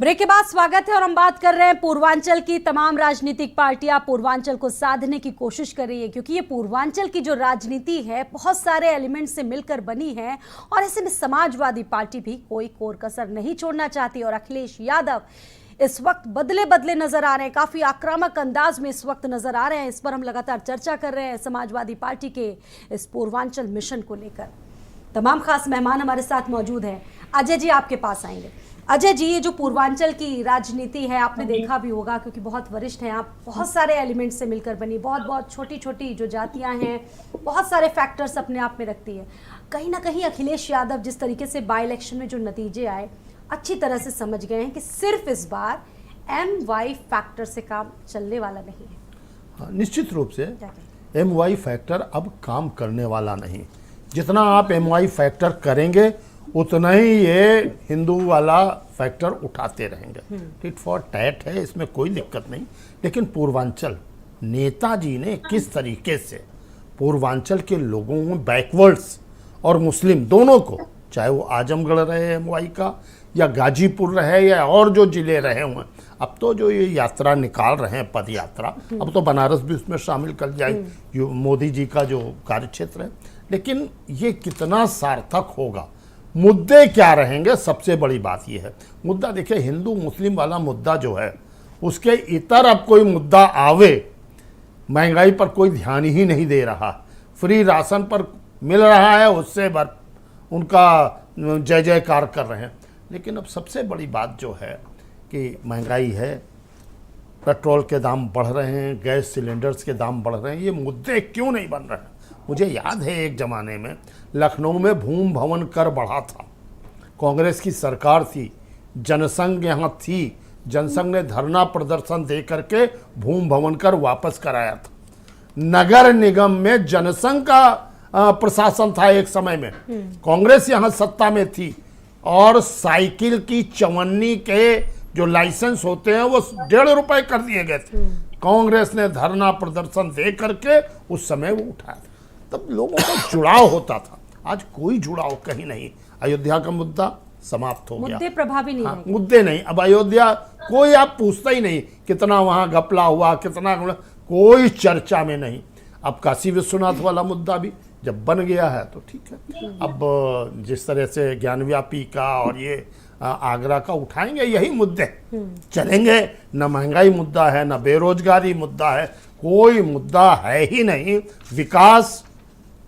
Break के बाद स्वागत है और हम बात कर रहे हैं पूर्वांचल की। तमाम राजनीतिक पार्टियां पूर्वांचल को साधने की कोशिश कर रही है, क्योंकि ये पूर्वांचल की जो राजनीति है बहुत सारे एलिमेंट से मिलकर बनी है और ऐसे में समाजवादी पार्टी भी कोई कोर कसर नहीं छोड़ना चाहती। और अखिलेश यादव इस वक्त बदले बदले नजर आ रहे हैं, काफी आक्रामक अंदाज में इस वक्त नजर आ रहे हैं। इस पर हम लगातार चर्चा कर रहे हैं समाजवादी पार्टी के इस पूर्वांचल मिशन को लेकर। तमाम खास मेहमान हमारे साथ मौजूद हैं। अजय जी आपके पास आएंगे। अजय जी, ये जो पूर्वांचल की राजनीति है आपने देखा भी होगा, क्योंकि बहुत वरिष्ठ हैं आप, बहुत सारे एलिमेंट से मिलकर बनी, बहुत बहुत छोटी छोटी जो जातियां हैं, बहुत सारे फैक्टर्स अपने आप में रखती है। कहीं ना कहीं अखिलेश यादव जिस तरीके से बाई इलेक्शन में जो नतीजे आए अच्छी तरह से समझ गए हैं कि सिर्फ इस बार MY फैक्टर से काम चलने वाला नहीं है। हाँ, निश्चित रूप से MY फैक्टर अब काम करने वाला नहीं। जितना आप MY फैक्टर करेंगे उतना ही ये हिंदू वाला फैक्टर उठाते रहेंगे। टिट फॉर टैट है, इसमें कोई दिक्कत नहीं। लेकिन पूर्वांचल नेताजी ने किस तरीके से पूर्वांचल के लोगों में बैकवर्ड्स और मुस्लिम दोनों को, चाहे वो आजमगढ़ रहे MY का या गाजीपुर रहे या और जो जिले रहे हुए, अब तो जो ये यात्रा निकाल रहे हैं पद यात्रा, अब तो बनारस भी उसमें शामिल कर जाए मोदी जी का जो कार्यक्षेत्र है। लेकिन ये कितना सार्थक होगा, मुद्दे क्या रहेंगे, सबसे बड़ी बात यह है। मुद्दा देखिए, हिंदू मुस्लिम वाला मुद्दा जो है उसके इतर अब कोई मुद्दा आवे, महंगाई पर कोई ध्यान ही नहीं दे रहा, फ्री राशन पर मिल रहा है उससे उनका जय जयकार कर रहे हैं। लेकिन अब सबसे बड़ी बात जो है कि महंगाई है, पेट्रोल के दाम बढ़ रहे हैं, गैस सिलेंडर्स के दाम बढ़ रहे हैं, ये मुद्दे क्यों नहीं बन रहे हैं? मुझे याद है एक ज़माने में लखनऊ में भूमि भवन कर बढ़ा था, कांग्रेस की सरकार थी, जनसंघ यहाँ थी, जनसंघ ने धरना प्रदर्शन दे करके भूमि भवन कर वापस कराया था। नगर निगम में जनसंघ का प्रशासन था एक समय में, कांग्रेस यहाँ सत्ता में थी, और साइकिल की चवन्नी के जो लाइसेंस होते हैं वो 1.5 रुपए कर दिए गए थे। कांग्रेस ने धरना प्रदर्शन दे करके उस समय वो उठाया था, तब लोगों का जुड़ाव होता था। आज कोई जुड़ाव कहीं नहीं। अयोध्या का मुद्दा समाप्त हो गया, मुद्दे प्रभावी नहीं है। मुद्दे नहीं। अब अयोध्या कोई आप पूछता ही नहीं, कितना वहां घपला हुआ, कितना, कोई चर्चा में नहीं। अब काशी विश्वनाथ वाला मुद्दा भी जब बन गया है तो ठीक है। अब जिस तरह से ज्ञानव्यापी का और ये आगरा का उठाएंगे, यही मुद्दे चलेंगे। न महंगाई मुद्दा है, न बेरोजगारी मुद्दा है, कोई मुद्दा है ही नहीं। विकास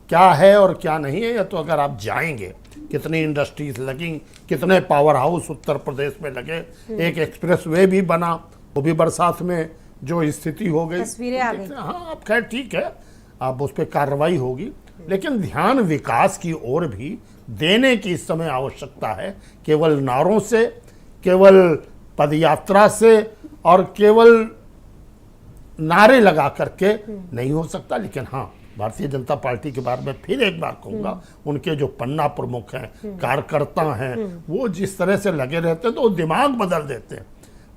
क्या है और क्या नहीं है, या तो अगर आप जाएंगे कितनी इंडस्ट्रीज लगी, कितने पावर हाउस उत्तर प्रदेश में लगे, एक एक्सप्रेस वे भी बना, वो भी बरसात में जो स्थिति हो गई, तस्वीरें आ गई। हाँ, अब खैर ठीक है, अब उस पर कार्रवाई होगी। लेकिन ध्यान विकास की ओर भी देने की इस समय आवश्यकता है। केवल नारों से, केवल पदयात्रा से और केवल नारे लगा करके नहीं हो सकता। लेकिन हाँ, भारतीय जनता पार्टी के बारे में फिर एक बार कहूँगा, उनके जो पन्ना प्रमुख हैं, कार्यकर्ता हैं, वो जिस तरह से लगे रहते हैं तो वो दिमाग बदल देते हैं।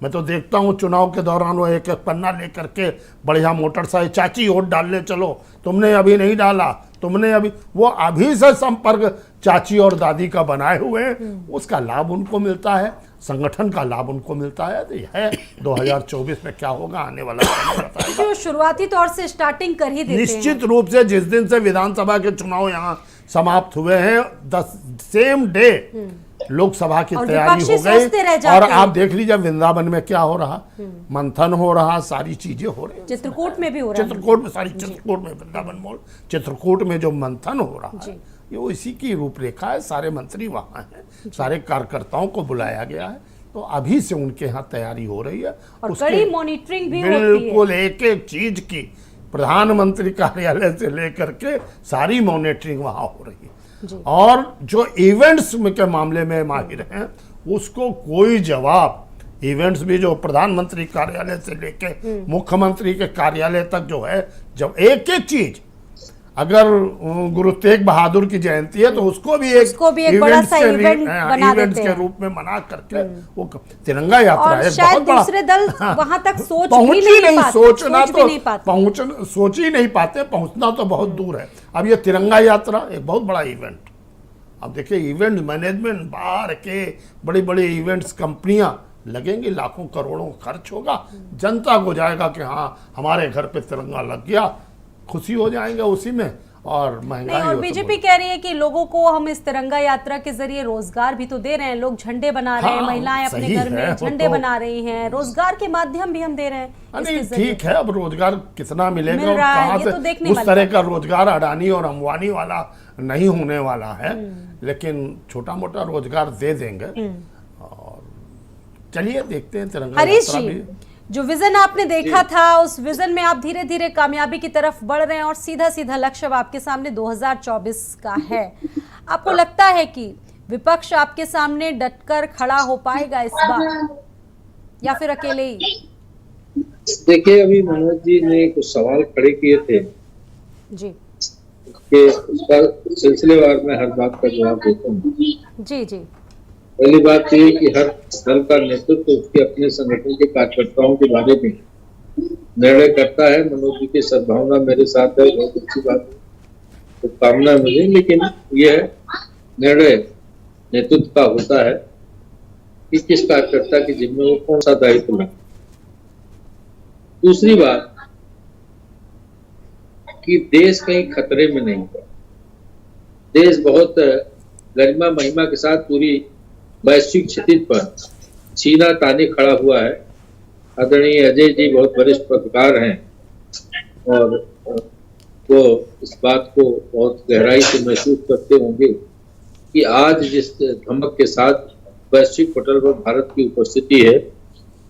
मैं तो देखता हूँ चुनाव के दौरान वो एक एक पन्ना लेकर के बढ़िया मोटरसाइकिल, चाची वोट डालने चलो, तुमने अभी नहीं डाला, तुमने अभी, वो अभी से संपर्क चाची और दादी का बनाए हुए हैं, उसका लाभ उनको मिलता है, संगठन का लाभ उनको मिलता है। तो यह 2024 में क्या होगा आने वाला बताएगा। जो शुरुआती तौर से स्टार्टिंग कर ही देते हैं। निश्चित रूप से जिस दिन से विधानसभा के चुनाव यहाँ समाप्त हुए हैं, द सेम डे लोकसभा की तैयारी हो गई। और आप देख लीजिए वृंदावन में क्या हो रहा, मंथन हो रहा, सारी चीजें हो रही, चित्रकूट में भी हो रहा है, चित्रकूट में, सारी चित्रकूट में, वृंदावन मोल चित्रकूट में जो मंथन हो रहा है, ये वो इसी की रूपरेखा है। सारे मंत्री वहाँ हैं, सारे कार्यकर्ताओं को बुलाया गया है, तो अभी से उनके यहाँ तैयारी हो रही है और कड़ी मॉनिटरिंग भी होती है। बिल्कुल एक एक चीज की, प्रधानमंत्री कार्यालय से लेकर के सारी मॉनिटरिंग वहाँ हो रही है। और जो इवेंट्स के मामले में माहिर हैं, उसको कोई जवाब, इवेंट्स भी जो प्रधानमंत्री कार्यालय से लेके मुख्यमंत्री के कार्यालय तक जो है, जब एक एक चीज, अगर गुरु तेग बहादुर की जयंती है तो उसको भी एक बड़ा सा इवेंट बना देते हैं, के रूप में मना करके वो तिरंगा यात्रा है। शायद दूसरे दल वहां तक सोच ही नहीं पाते, पहुंचना तो बहुत दूर है। अब ये तिरंगा यात्रा एक बहुत बड़ा इवेंट। अब देखिए इवेंट मैनेजमेंट, बाहर के बड़ी बड़ी इवेंट्स कंपनियां लगेंगे, लाखों करोड़ों खर्च होगा, जनता को जाएगा कि हाँ हमारे घर पे तिरंगा लग गया, खुशी हो जाएंगे उसी में, और महंगाई नहीं, और हो तो बीजेपी कह रही है कि लोगों को हम इस तिरंगा यात्रा के जरिए रोजगार भी तो दे रहे हैं, लोग झंडे बना रहे हैं, हाँ, महिलाएं अपने सही घर है, में वो झंडे तो- बना रही हैं, रोजगार के माध्यम भी हम दे रहे हैं इसके नहीं जरिए। ठीक है, अब रोजगार कितना मिलेगा मिल और रहा है, कहाँ ये से तो देखने उस वाली तरह बात का रोजगार अडानी और अंबानी वाला नहीं होने वाला है, लेकिन छोटा मोटा रोजगार दे देंगे। और चलिए देखते हैं तिरंगा हरीश यात्रा जी, भी। जो विजन आपने देखा था, उस विजन में आप धीरे धीरे कामयाबी की तरफ बढ़ रहे हैं और सीधा सीधा लक्ष्य अब आपके सामने 2024 का है। आपको लगता है कि विपक्ष आपके सामने डटकर खड़ा हो पाएगा इस बार, या फिर अकेले ही? देखिए, अभी मनोज जी ने कुछ सवाल खड़े किए थे जी कि उसका सिलसिलेवार में हर बात का जवाब देता हूँ। जी जी पहली बात ये कि हर दल का नेतृत्व उसके अपने संगठन के कार्यकर्ताओं के बारे में निर्णय करता है। मनोज जी की सद्भावना मेरे साथ है, बहुत अच्छी बात है, तो कामना मुझे, लेकिन यह निर्णय नेतृत्व का होता है कि किस कार्यकर्ता के जिम्मे वो कौन सा दायित्व है। दूसरी बात कि देश कहीं खतरे में नहीं है, देश बहुत गरिमा महिमा के साथ पूरी वैश्विक क्षितिज पर सीना ताने खड़ा हुआ है। आदरणीय अजय जी बहुत वरिष्ठ पत्रकार हैं और वो इस बात को बहुत गहराई से महसूस करते होंगे कि आज जिस धमक के साथ वैश्विक पटल पर भारत की उपस्थिति है,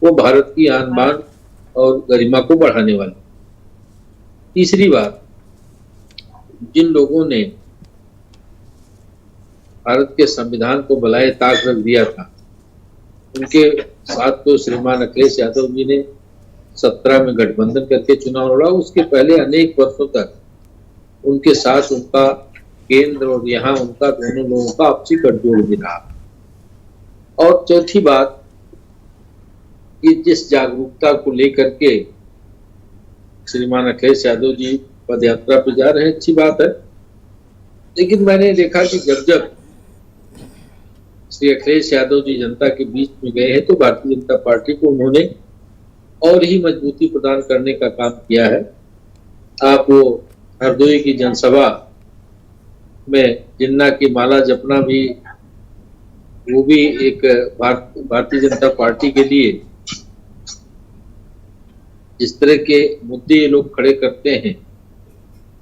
वो भारत की आन बान और गरिमा को बढ़ाने वाली। तीसरी बात, जिन लोगों ने भारत के संविधान को बलाए ताक रख दिया था, उनके साथ तो श्रीमान अखिलेश यादव जी ने 17 में गठबंधन करके चुनाव लड़ा। उसके पहले अनेक वर्षों तक उनके साथ उनका केंद्र और यहाँ उनका दोनों लोगों का आपसी गठजोड़ भी रहा। और चौथी बात, कि जिस जागरूकता को लेकर के श्रीमान अखिलेश यादव जी पद यात्रा पे जा रहे हैं, अच्छी बात है, लेकिन मैंने देखा कि जब जब श्री अखिलेश यादव जी जनता के बीच में गए हैं तो भारतीय जनता पार्टी को उन्होंने और ही मजबूती प्रदान करने का काम किया है। आप वो हरदोई की जनसभा में जिन्ना की माला जपना भी, वो भी एक भारतीय जनता पार्टी के लिए जिस तरह के मुद्दे ये लोग खड़े करते हैं,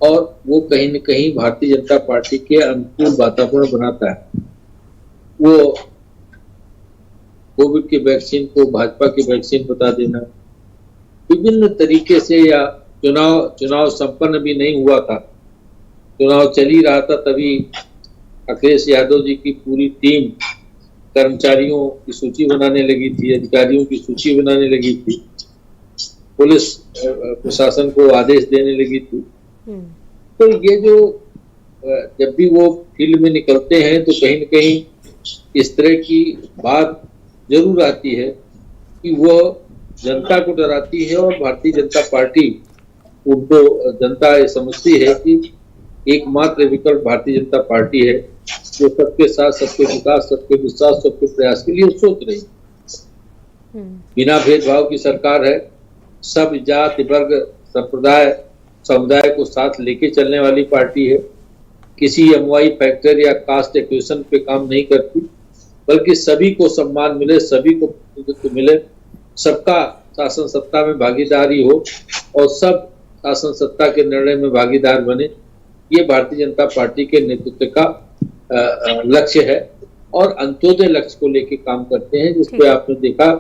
और वो कहीं न कहीं भारतीय जनता पार्टी के अनुकूल वातावरण बनाता है। वो कोविड की वैक्सीन को भाजपा की वैक्सीन बता देना, विभिन्न तरीके से, या चुनाव संपन्न भी नहीं हुआ था, चुनाव चल ही रहा था, तभी अखिलेश यादव जी की पूरी टीम कर्मचारियों की सूची बनाने लगी थी, अधिकारियों की सूची बनाने लगी थी, पुलिस प्रशासन को आदेश देने लगी थी। तो ये जो जब भी वो फील्ड में निकलते हैं तो कहीं न कहीं इस तरह की बात जरूर आती है कि वो जनता को डराती है, और भारतीय जनता पार्टी उनको, जनता ये समझती है कि एकमात्र विकल्प भारतीय जनता पार्टी है, जो सबके साथ, सबके विकास, सबके विश्वास, सबके प्रयास के लिए सोच रही है। बिना भेदभाव की सरकार है, सब जाति वर्ग संप्रदाय समुदाय को साथ लेके चलने वाली पार्टी है। किसी एमवाई फैक्टर या कास्ट इक्वेशन पे काम नहीं करती, बल्कि सभी को सम्मान मिले, सभी को प्रतिनिधित्व मिले, सबका शासन सत्ता में भागीदारी हो और सब शासन सत्ता के निर्णय में भागीदार बने। ये भारतीय जनता पार्टी के नेतृत्व का लक्ष्य है, और अंत्योदय लक्ष्य को लेकर काम करते हैं, जिसपे आपने देखा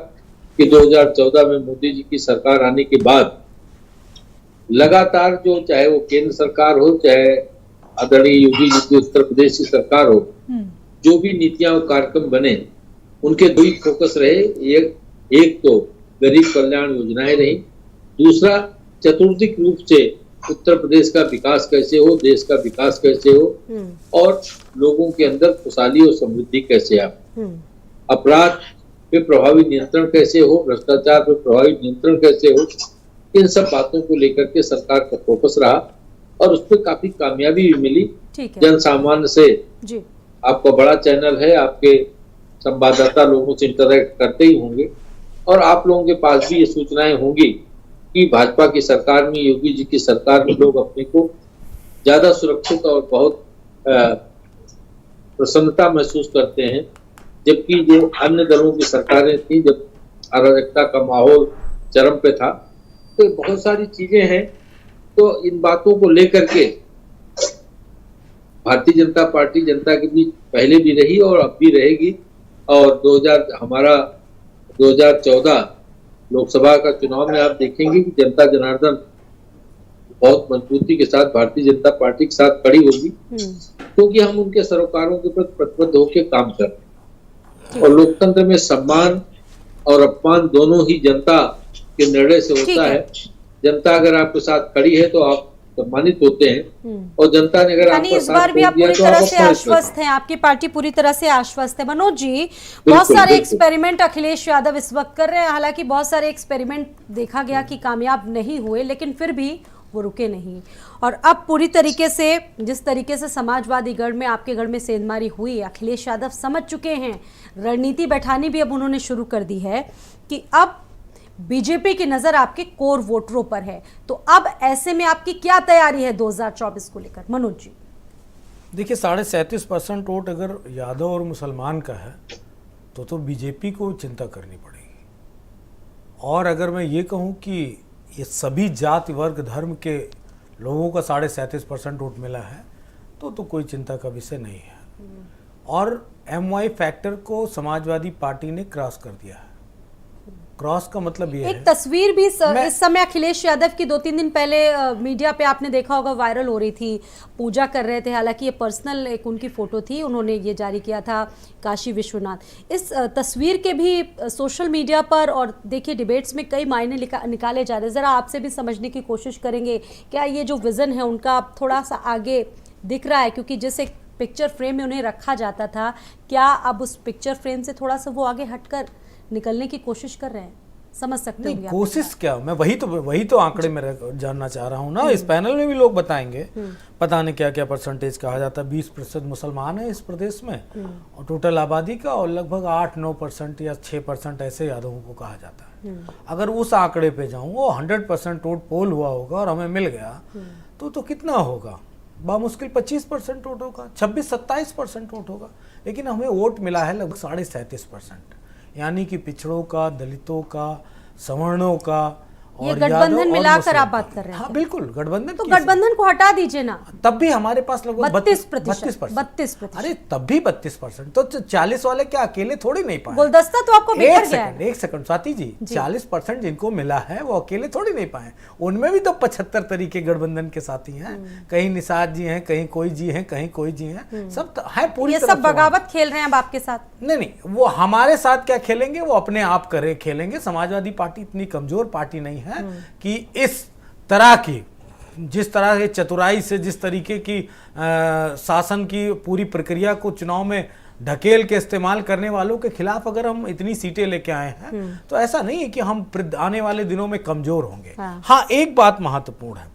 कि 2014 में मोदी जी की सरकार आने के बाद लगातार, जो चाहे वो केंद्र सरकार हो, चाहे आदरणीय योगी जी की उत्तर प्रदेश की सरकार हो, जो भी नीतियां और कार्यक्रम बने, उनके दो ही फोकस रहे। एक तो गरीब कल्याण योजनाएं रही, दूसरा चतुर्दिक रूप से उत्तर प्रदेश का विकास कैसे हो, देश का विकास कैसे हो, और लोगों के अंदर खुशहाली और समृद्धि कैसे आए, अपराध पे प्रभावी नियंत्रण कैसे हो, भ्रष्टाचार पे प्रभावी नियंत्रण कैसे हो, इन सब बातों को लेकर के सरकार का फोकस रहा, और उस पर काफी कामयाबी भी मिली। जन सामान्य से जी। आपका बड़ा चैनल है, आपके संवाददाता लोगों से इंटरेक्ट करते ही होंगे, और आप लोगों के पास भी ये सूचनाएं होंगी कि भाजपा की सरकार में, योगी जी की सरकार में लोग अपने को ज्यादा सुरक्षित और बहुत प्रसन्नता महसूस करते हैं, जबकि जो अन्य दलों की सरकारें थी, जब अराजकता का माहौल चरम पे था, तो बहुत सारी चीजें हैं। तो इन बातों को लेकर के भारतीय जनता पार्टी जनता के बीच पहले भी रही और अब भी रहेगी। और 2014 लोकसभा का चुनाव में आप देखेंगे कि जनता जनार्दन बहुत मजबूती के साथ भारतीय जनता पार्टी के साथ खड़ी होगी, क्योंकि हम उनके सरोकारों के प्रति प्रतिबद्ध होकर काम कर रहे हैं। और लोकतंत्र में सम्मान और अपमान दोनों ही जनता के निर्णय से होता है। जनता अगर आपके साथ खड़ी है तो आप सम्मानित होते हैं, और जनता ने अगर आपको इस बार भी आप पूरी तरह से आश्वस्त हैं, आपकी पार्टी पूरी तरह से आश्वस्त है। मनोज जी, बहुत सारे एक्सपेरिमेंट अखिलेश यादव इस वक्त कर रहे हैं। हालांकि बहुत सारे एक्सपेरिमेंट देखा गया कि कामयाब नहीं हुए, लेकिन फिर भी वो रुके नहीं। और अब पूरी तरीके से जिस तरीके से समाजवादी गढ़ में, आपके गढ़ में सेंधमारी हुई, अखिलेश यादव समझ चुके हैं, रणनीति बैठानी भी अब उन्होंने शुरू कर दी है कि अब बीजेपी की नजर आपके कोर वोटरों पर है। तो अब ऐसे में आपकी क्या तैयारी है 2024 को लेकर? मनोज जी, देखिए 37.5% वोट अगर यादव और मुसलमान का है तो बीजेपी को चिंता करनी पड़ेगी। और अगर मैं ये कहूँ कि ये सभी जाति वर्ग धर्म के लोगों का 37.5% वोट मिला है तो कोई चिंता का विषय नहीं है। और MY फैक्टर को समाजवादी पार्टी ने क्रॉस कर दिया है। क्रॉस का मतलब ये है, एक तस्वीर भी इस समय अखिलेश यादव की 2-3 दिन पहले मीडिया पे आपने देखा होगा वायरल हो रही थी। पूजा कर रहे थे, हालांकि ये पर्सनल एक उनकी फोटो थी, उन्होंने ये जारी किया था काशी विश्वनाथ। इस तस्वीर के भी सोशल मीडिया पर और देखिए डिबेट्स में कई मायने निकाले जा रहे हैं। ज़रा आपसे भी समझने की कोशिश करेंगे, क्या ये जो विज़न है उनका थोड़ा सा आगे दिख रहा है? क्योंकि जैसे पिक्चर फ्रेम में उन्हें रखा जाता था, क्या अब उस पिक्चर फ्रेम से थोड़ा सा वो आगे हटकर निकलने की कोशिश कर रहे हैं? समझ सकते हैं कोशिश क्या, मैं वही तो आंकड़े में जानना चाह रहा हूँ ना। इस पैनल में भी लोग बताएंगे, पता नहीं क्या क्या परसेंटेज कहा जाता है। 20% मुसलमान है इस प्रदेश में और टोटल आबादी का, और लगभग 8-9% या 6% ऐसे यादवों को कहा जाता है। अगर उस आंकड़े पे जाऊँ, वो 100% वोट पोल हुआ होगा और हमें मिल गया तो कितना होगा? बामुश्किल 25% वोट होगा, 26-27% वोट होगा। लेकिन हमें वोट मिला है लगभग 37.5%, यानी कि पिछड़ों का, दलितों का, सवर्णों का, ये गठबंधन मिलाकर आप बात कर रहे हैं? हाँ बिल्कुल, गठबंधन। तो गठबंधन को हटा दीजिए ना, तब भी हमारे पास लगभग 32%। अरे तब भी 32%, तो 40 वाले क्या अकेले थोड़ी नहीं पाए? गुलदस्ता तो आपको बिखर गया है। एक सेकंड स्वाति जी, 40% जिनको मिला है वो अकेले थोड़ी नहीं पाए। उनमें भी तो 75 तरीके गठबंधन के साथी हैं। कहीं निषाद जी हैं, कहीं कोई जी हैं, कहीं कोई जी हैं, सब है पूरी। ये सब बगावत खेल रहे हैं अब आपके साथ? नहीं, वो हमारे साथ क्या खेलेंगे, वो अपने आप खेलेंगे। समाजवादी पार्टी इतनी कमजोर पार्टी नहीं है कि इस तरह की, जिस तरह के चतुराई से, जिस तरीके की शासन की पूरी प्रक्रिया को चुनाव में ढकेल के इस्तेमाल करने वालों के खिलाफ अगर हम इतनी सीटें लेके आए हैं तो ऐसा नहीं है कि हम आने वाले दिनों में कमजोर होंगे। हाँ, एक बात महत्वपूर्ण है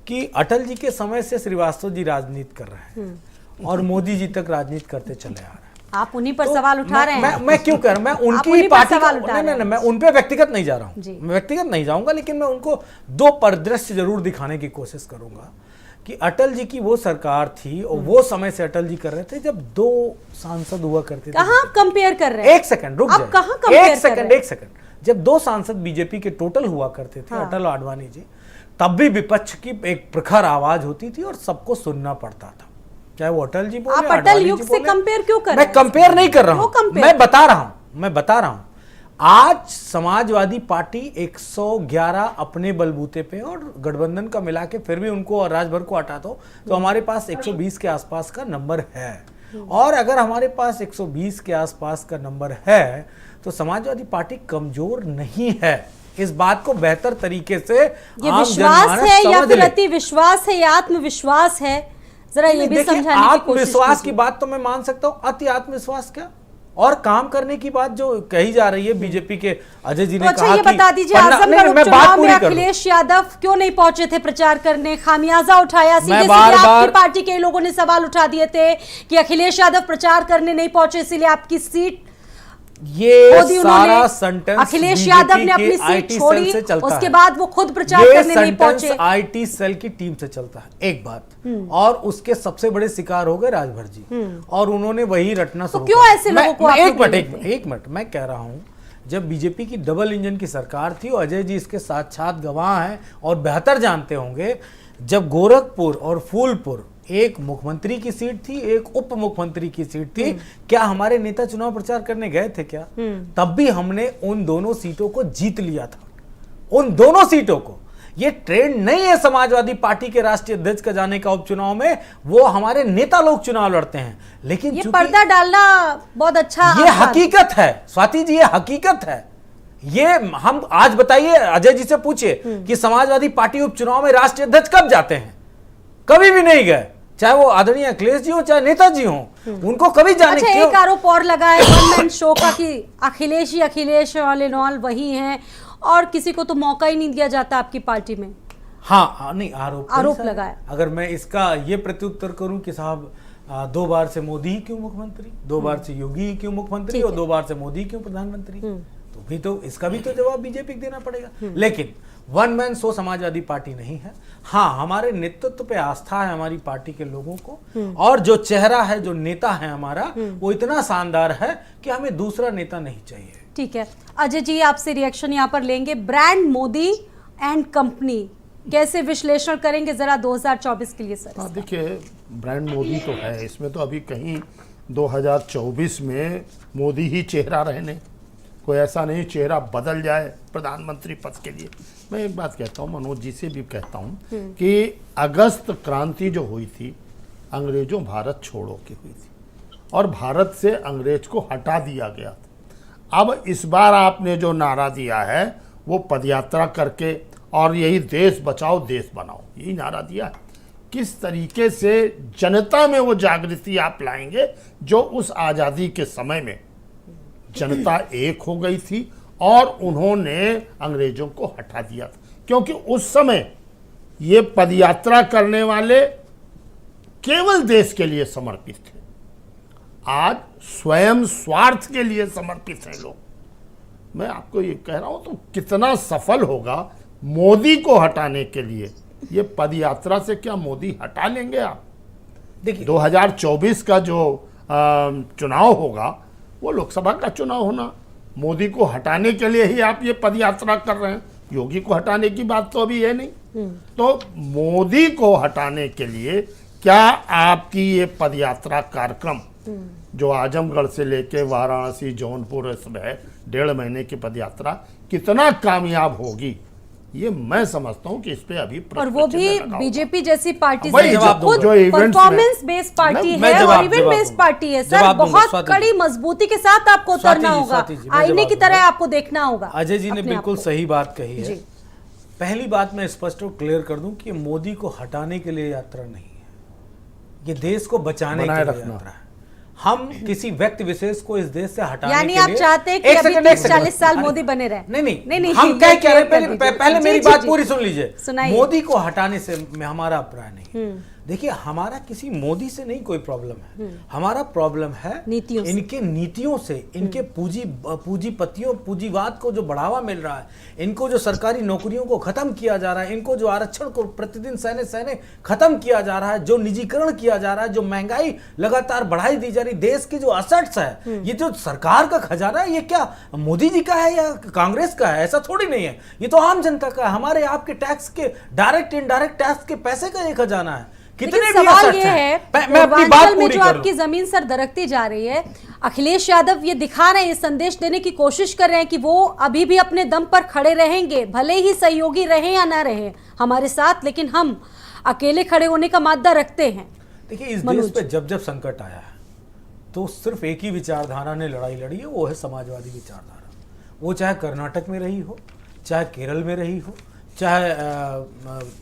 कि अटल जी के समय से श्रीवास्तव जी राजनीति कर रहे हैं और मोदी जी तक राजनीति करते चले आ रहे हैं। आप उन्हीं पर सवाल उठा रहे हैं। मैं क्यों कर रहा हूं? मैं उनकी पार्टी नहीं, मैं उन पे व्यक्तिगत नहीं जा रहा हूं, मैं व्यक्तिगत नहीं जाऊंगा, लेकिन मैं उनको दो परिदृश्य जरूर दिखाने की कोशिश करूंगा कि अटल जी की वो सरकार थी और वो समय से अटल जी कर रहे थे जब 2 सांसद हुआ करते थे। कहां कंपेयर कर रहे हैं? एक सेकंड रुक जाइए, कहां कंपेयर एक सेकंड। जब 2 सांसद बीजेपी के टोटल हुआ करते थे, अटल और आडवाणी जी, तब भी विपक्ष की एक प्रखर आवाज होती थी और सबको सुनना पड़ता था, चाहे वो अटल जी बोले, आप अटल युग से कंपेयर क्यों कर रहे हैं? मैं कंपेयर नहीं कर रहा हूं, मैं बता रहा हूं। आज समाजवादी पार्टी 111 अपने बलबूते पे और गठबंधन का मिला के फिर भी उनको राजभर को हटा दो तो हमारे पास 120 के आसपास का नंबर है। और अगर हमारे पास 120 के आसपास का नंबर है तो समाजवादी पार्टी कमजोर नहीं है। इस बात को बेहतर तरीके से ये विश्वास है या फिर अति विश्वास है या आत्मविश्वास है, जरा ये भी समझाने की कोशिश। आत्मविश्वास की बात तो मैं मान सकता हूं, अति आत्मविश्वास क्या और काम करने की बात जो कही जा रही है बीजेपी के अजय जी ने कहा कि ये बता दीजिए आजमगढ़ उपचुनाव में अखिलेश यादव क्यों नहीं पहुंचे थे प्रचार करने? खामियाजा उठाया, सीधे सीधे आपकी पार्टी के लोगों ने सवाल उठा दिए थे कि अखिलेश यादव प्रचार करने नहीं पहुंचे, इसलिए आपकी सीट ये खुद ही सारा उन्होंने, सेंटेंस अखिलेश यादव ने अपनी सीट छोड़ी, उसके बाद वो खुद प्रचार करने नहीं पहुंचे। आईटी सेल की टीम से चलता है, एक बात। और उसके सबसे बड़े शिकार हो गए राजभर जी, और उन्होंने वही रटना शुरू क्यों ऐसे लोगों को आप लोग एक मिनट मैं कह रहा हूं, जब बीजेपी की डबल इंजन की सरकार थी, और अजय जी इसके साक्षात गवाह हैं और बेहतर जानते होंगे, जब गोरखपुर और फूलपुर एक मुख्यमंत्री की सीट थी, एक उप मुख्यमंत्री की सीट थी, क्या हमारे नेता चुनाव प्रचार करने गए थे क्या? तब भी हमने उन दोनों सीटों को जीत लिया था, उन दोनों सीटों को। ये ट्रेंड नहीं है समाजवादी पार्टी के राष्ट्रीय अध्यक्ष का जाने का उपचुनाव में, वो हमारे नेता लोग चुनाव लड़ते हैं। लेकिन ये पर्दा डालना बहुत अच्छा, ये हकीकत है स्वाति जी, ये हकीकत है। ये हम आज बताइए, अजय जी से पूछिए कि समाजवादी पार्टी उपचुनाव में राष्ट्रीय अध्यक्ष कब जाते हैं? कभी भी नहीं गए, चाहे वो आदरणीय अखिलेश जी हो चाहे नेताजी हो, उनको कभी जाने। अच्छा, एक आरोप और लगा है वन मैन शो का कि अखिलेश ही अखिलेश, ऑल इन ऑल वही हैं, और किसी को तो मौका ही नहीं दिया जाता आपकी पार्टी में। हाँ नहीं, आरोप लगा है। अगर मैं इसका ये प्रत्युत्तर करूं कि साहब 2 बार से मोदी ही क्यों मुख्यमंत्री, 2 बार से योगी ही क्यों मुख्यमंत्री, और 2 बार से मोदी क्यों प्रधानमंत्री, तो भी तो इसका भी तो जवाब बीजेपी को देना पड़ेगा। लेकिन one man show Samajwadi party नहीं है। हाँ, हमारे नेतृत्व पे आस्था है हमारी पार्टी के लोगों को, और जो चेहरा है, जो नेता है हमारा, वो इतना शानदार है कि हमें दूसरा नेता नहीं चाहिए। ठीक है, अजय जी आपसे रिएक्शन यहाँ पर लेंगे। ब्रांड मोदी एंड कंपनी कैसे विश्लेषण करेंगे जरा 2024 के लिए सर? देखिए, ब्रांड मोदी तो है, इसमें तो अभी कहीं 2024 में मोदी ही चेहरा रहने, कोई ऐसा नहीं चेहरा बदल जाए प्रधानमंत्री पद के लिए। मैं एक बात कहता हूँ, मनोज जी से भी कहता हूँ कि अगस्त क्रांति जो हुई थी, अंग्रेजों भारत छोड़ो की हुई थी, और भारत से अंग्रेज को हटा दिया गया था। अब इस बार आपने जो नारा दिया है वो पदयात्रा करके, और यही देश बचाओ देश बनाओ, यही नारा दिया है। किस तरीके से जनता में वो जागृति आप लाएंगे जो उस आज़ादी के समय में जनता एक हो गई थी और उन्होंने अंग्रेजों को हटा दिया था, क्योंकि उस समय ये पदयात्रा करने वाले केवल देश के लिए समर्पित थे। आज स्वयं स्वार्थ के लिए समर्पित हैं लोग। मैं आपको ये कह रहा हूं, तो कितना सफल होगा मोदी को हटाने के लिए ये पदयात्रा से। क्या मोदी हटा लेंगे आप? देखिए, 2024 का जो चुनाव होगा वो लोकसभा का चुनाव होना, मोदी को हटाने के लिए ही आप ये पदयात्रा कर रहे हैं। योगी को हटाने की बात तो अभी है नहीं। तो मोदी को हटाने के लिए क्या आपकी ये पदयात्रा कार्यक्रम जो आजमगढ़ से लेके वाराणसी, जौनपुर सब है, 1.5 महीने की पदयात्रा कितना कामयाब होगी, ये मैं समझता हूं कि इस पे अभी और वो भी बीजेपी जैसी पार्टी वही से, जवाब जो खुद दूंगा। परफॉर्मेंस बेस्ड पार्टी है और इवेंट बेस्ड पार्टी है सर, बहुत कड़ी मजबूती के साथ आपको उतरना होगा, आईने की तरह आपको देखना होगा। अजय जी ने बिल्कुल सही बात कही है। पहली बात मैं स्पष्ट और क्लियर कर दूं कि मोदी को हटाने के लिए यात्रा नहीं है, ये देश को बचाने के लिए यात्रा है। हम किसी व्यक्ति विशेष को इस देश से हटाने के लिए, यानी आप चाहते हैं कि अभी 30-40 साल मोदी बने रहे? नहीं, हम क्या कह रहे हैं, पहले मेरी बात पूरी सुन लीजिए। मोदी को हटाने से हमारा अभिप्राय नहीं। देखिए, हमारा किसी मोदी से नहीं कोई प्रॉब्लम है, हमारा प्रॉब्लम है इनके नीतियों से, इनके पूंजीपतियों, पूंजीवाद को जो बढ़ावा मिल रहा है, इनको जो सरकारी नौकरियों को खत्म किया जा रहा है, इनको जो आरक्षण को प्रतिदिन सहने खत्म किया जा रहा है, जो निजीकरण किया जा रहा है, जो महंगाई लगातार बढ़ाई दी जा रही, देश की जो असेट्स है, ये जो सरकार का खजाना है, ये क्या मोदी जी का है या कांग्रेस का है? ऐसा थोड़ी नहीं है, ये तो आम जनता का है, हमारे आपके टैक्स के डायरेक्ट इनडायरेक्ट टैक्स के पैसे का ये खजाना है। कितने सवाल ये है, मैं अपनी बात में जो आपकी जमीन सर दरकती जा रही है, अखिलेश यादव ये दिखा रहे हैं, ये संदेश देने की कोशिश कर रहे हैं कि वो अभी भी अपने दम पर खड़े रहेंगे, भले ही सहयोगी रहे या ना रहे हमारे साथ, लेकिन हम अकेले खड़े होने का मादा रखते हैं। देखिए, इस देश पे जब जब संकट आया है तो सिर्फ एक ही विचारधारा ने लड़ाई लड़ी है, वो है समाजवादी विचारधारा। वो चाहे कर्नाटक में रही हो, चाहे केरल में रही हो, चाहे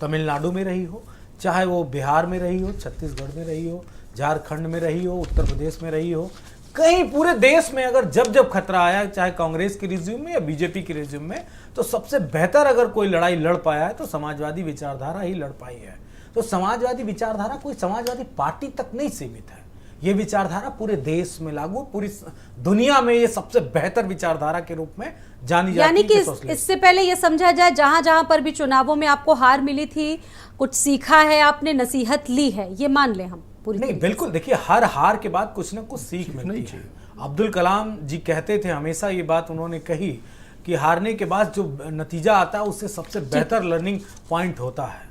तमिलनाडु में रही हो, चाहे वो बिहार में रही हो, छत्तीसगढ़ में रही हो, झारखंड में रही हो, उत्तर प्रदेश में रही हो, कहीं पूरे देश में अगर जब जब खतरा आया, चाहे कांग्रेस की रिज्यूम में या बीजेपी की रिज्यूम में, तो सबसे बेहतर अगर कोई लड़ाई लड़ पाया है तो समाजवादी विचारधारा ही लड़ पाई है। तो समाजवादी विचारधारा कोई समाजवादी पार्टी तक नहीं सीमित है, ये विचारधारा पूरे देश में लागू, पूरी दुनिया में ये सबसे बेहतर विचारधारा के रूप में जानी जाती है। यानी कि इससे पहले ये समझा जाए जहां जहां पर भी चुनावों में आपको हार मिली थी, कुछ सीखा है आपने, नसीहत ली है, ये मान ले हम पूरी? नहीं, बिल्कुल। देखिए, हर हार के बाद कुछ ना कुछ सीख मिलती है। अब्दुल कलाम जी कहते थे, हमेशा ये बात उन्होंने कही कि हारने के बाद जो नतीजा आता है उससे सबसे बेहतर लर्निंग पॉइंट होता है,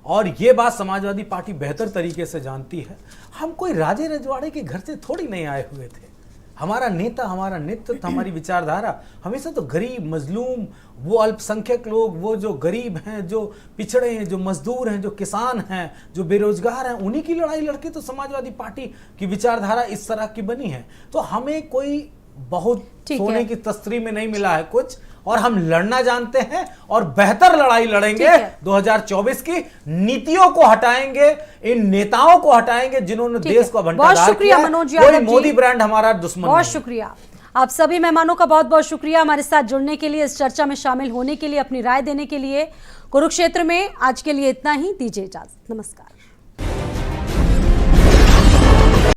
और ये बात समाजवादी पार्टी बेहतर तरीके से जानती है। हम कोई राजे रजवाड़े के घर से थोड़ी नहीं आए हुए थे। हमारा नेता, हमारा नेतृत्व, हमारी विचारधारा हमेशा तो गरीब, मजलूम, वो अल्पसंख्यक लोग, वो जो गरीब हैं, जो पिछड़े हैं, जो मजदूर हैं, जो किसान हैं, जो बेरोजगार हैं, उन्हीं की लड़ाई लड़के तो समाजवादी पार्टी की विचारधारा इस तरह की बनी है। तो हमें कोई बहुत सोने की तस्तरी में नहीं मिला है कुछ, और हम लड़ना जानते हैं और बेहतर लड़ाई लड़ेंगे। 2024 की नीतियों को हटाएंगे, इन नेताओं को हटाएंगे जिन्होंने देश को भंडार किया। मनोज यादव जी, मोदी ब्रांड हमारा दुश्मन। बहुत शुक्रिया आप सभी मेहमानों का, बहुत बहुत शुक्रिया हमारे साथ जुड़ने के लिए, इस चर्चा में शामिल होने के लिए, अपनी राय देने के लिए। कुरुक्षेत्र में आज के लिए इतना ही, दीजिए इजाजत, नमस्कार।